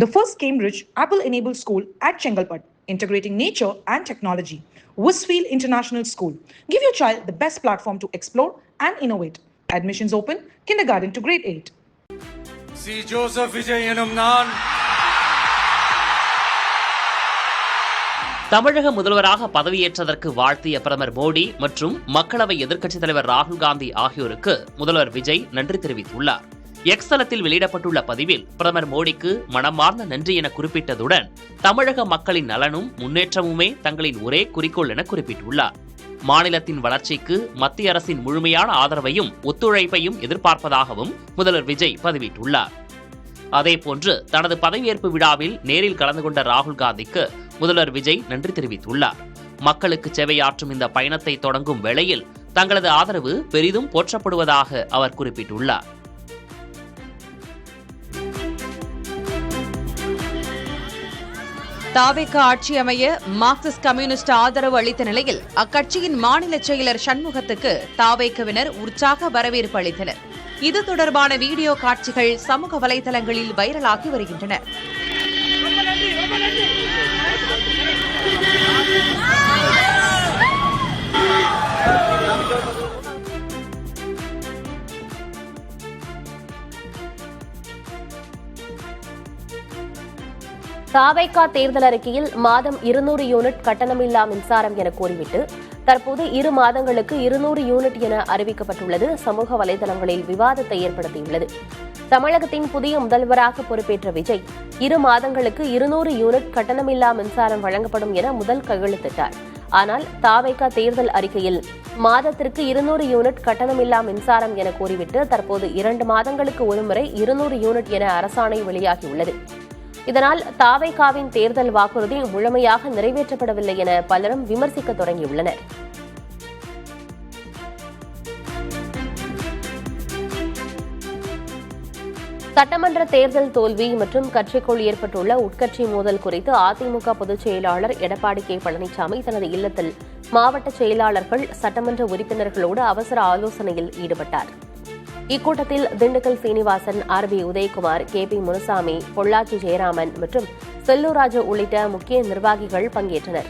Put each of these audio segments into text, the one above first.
The first Cambridge Apple-enabled school at Chengalpat, integrating nature and technology. Westfield International School. Give your child the best platform to explore and innovate. Admissions open, kindergarten to grade 8. C Joseph Vijay எனும் நான் தமிழக முதல்வராக பதவியேற்றதற்கு வாழ்த்திய பிரதமர் மோடி மற்றும் மக்களவை எதிர்க்கட்சித் தலைவர் ராகுல் காந்தி ஆகியோருக்கு முதல்வர் விஜய் நன்றி தெரிவித்துள்ளார். எக்ஸ் தளத்தில் வெளியிடப்பட்டுள்ள பதிவில் பிரதமர் மோடிக்கு மனமார்ந்த நன்றி என குறிப்பிட்டதுடன் தமிழக மக்களின் நலனும் முன்னேற்றமுமே தங்களின் ஒரே குறிக்கோள் என குறிப்பிட்டுள்ளார். மாநிலத்தின் வளர்ச்சிக்கு மத்திய அரசின் முழுமையான ஆதரவையும் ஒத்துழைப்பையும் எதிர்பார்ப்பதாகவும் முதல்வர் விஜய் பதிவிட்டுள்ளார். அதேபோன்று தனது பதவியேற்பு விழாவில் நேரில் கலந்து கொண்ட ராகுல் காந்திக்கு முதல்வர் விஜய் நன்றி தெரிவித்துள்ளார். மக்களுக்கு சேவையாற்றும் இந்த பயணத்தை தொடங்கும் வேளையில் தங்களது ஆதரவு பெரிதும் போற்றப்படுவதாக அவர் குறிப்பிட்டுள்ளார். தாவேக ஆட்சி அமைய மார்க்சிஸ்ட் கம்யூனிஸ்ட் ஆதரவு அளித்த நிலையில் அக்கட்சியின் மாநில செயலர் சண்முகத்துக்கு தாவேகவினர் உற்சாக வரவேற்பு அளித்தனர். இது தொடர்பான வீடியோ காட்சிகள் சமூக வலைதளங்களில் வைரலாகி வருகின்றன. தாவேகா தேர்தல் அறிக்கையில் மாதம் 200 யூனிட் கட்டணமில்லா மின்சாரம் என கூறிவிட்டு தற்போது 2 மாதங்களுக்கு 200 யூனிட் என அறிவிக்கப்பட்டுள்ளது சமூக வலைதளங்களில் விவாதத்தை ஏற்படுத்தியுள்ளது. தமிழகத்தின் புதிய முதல்வராக பொறுப்பேற்ற விஜய் 2 மாதங்களுக்கு 200 யூனிட் கட்டணமில்லா மின்சாரம் வழங்கப்படும் என முதல் கையெழுத்திட்டார். ஆனால் தாவேகா தேர்தல் அறிக்கையில் மாதத்திற்கு 200 யூனிட் கட்டணமில்லா மின்சாரம் என கூறிவிட்டு தற்போது 2 மாதங்களுக்கு ஒருமுறை 200 யூனிட் என அரசாணை வெளியாகியுள்ளது. இதனால் தாவேகாவின் தேர்தல் வாக்குறுதி முழுமையாக நிறைவேற்றப்படவில்லை என பலரும் விமர்சிக்க தொடங்கியுள்ளனர். சட்டமன்ற தேர்தல் தோல்வி மற்றும் கட்சிக்குள் ஏற்பட்டுள்ள உட்கட்சி மோதல் குறித்து அதிமுக பொதுச் செயலாளர் எடப்பாடி கே பழனிசாமி தனது இல்லத்தில் மாவட்ட செயலாளர்கள் சட்டமன்ற உறுப்பினர்களோடு அவசர ஆலோசனையில் ஈடுபட்டார். இக்கூட்டத்தில் திண்டுக்கல் சீனிவாசன், ஆர்.பி. உதயகுமார், கே.பி. முனுசாமி, பொள்ளாச்சி ஜெயராமன் மற்றும் செல்லூராஜு உள்ளிட்ட முக்கிய நிர்வாகிகள் பங்கேற்றனர்.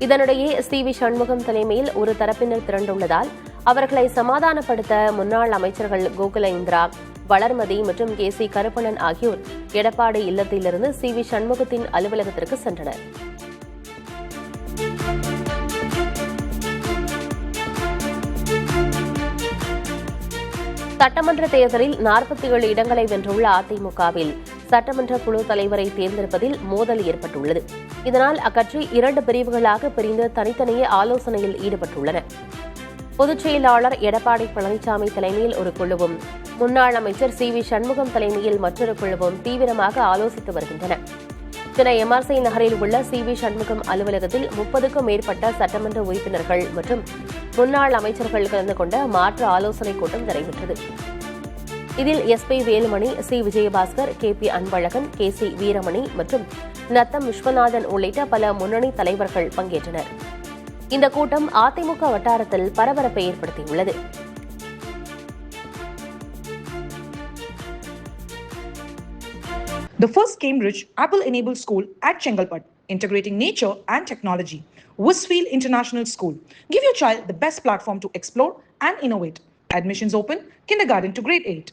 இதனிடையே சி.வி. சண்முகம் தலைமையில் ஒரு தரப்பினர் திரண்டுள்ளதால் அவர்களை சமாதானப்படுத்த முன்னாள் அமைச்சர்கள் கோகுல இந்திரா, வளர்மதி மற்றும் கே.சி. கருப்பணன் ஆகியோர் எடப்பாடி இல்லத்திலிருந்து சி.வி. சண்முகத்தின் அலுவலகத்திற்கு சென்றனர். சட்டமன்ற தேர்தலில் 47 இடங்களை வென்றுள்ள அதிமுகவில் சட்டமன்ற குழு தலைவரை தேர்ந்தெடுப்பதில் மோதல் ஏற்பட்டுள்ளது. இதனால் அக்கட்சி 2 பிரிவுகளாக பிரிந்து தனித்தனியே ஆலோசனையில் ஈடுபட்டுள்ளன. பொதுச் செயலாளர் எடப்பாடி பழனிசாமி தலைமையில் ஒரு குழுவும் முன்னாள் அமைச்சர் சி.வி. சண்முகம் தலைமையில் மற்றொரு குழுவும் தீவிரமாக ஆலோசித்து வருகின்றன. சென்னை எம்ஆர்சி நகரில் உள்ள சி.வி. சண்முகம் அலுவலகத்தில் 30க்கும் மேற்பட்ட சட்டமன்ற உறுப்பினர்கள் மற்றும் முன்னாள் அமைச்சர்கள் கலந்து கொண்ட மாற்று ஆலோசனைக் கூட்டம் நடைபெற்றது. இதில் எஸ்.பி. வேலுமணி, சி. விஜயபாஸ்கர், கே.பி. அன்பழகன், கே.சி. வீரமணி மற்றும் நத்தம் விஸ்வநாதன் உள்ளிட்ட பல முன்னணி தலைவர்கள் பங்கேற்றனர். இந்த கூட்டம் அதிமுக வட்டாரத்தில் பரபரப்பை ஏற்படுத்தியுள்ளது. The first Cambridge Apple-enabled school at Chengalpat, integrating nature and technology. Westfield International School. Give your child the best platform to explore and innovate. Admissions open, kindergarten to grade 8.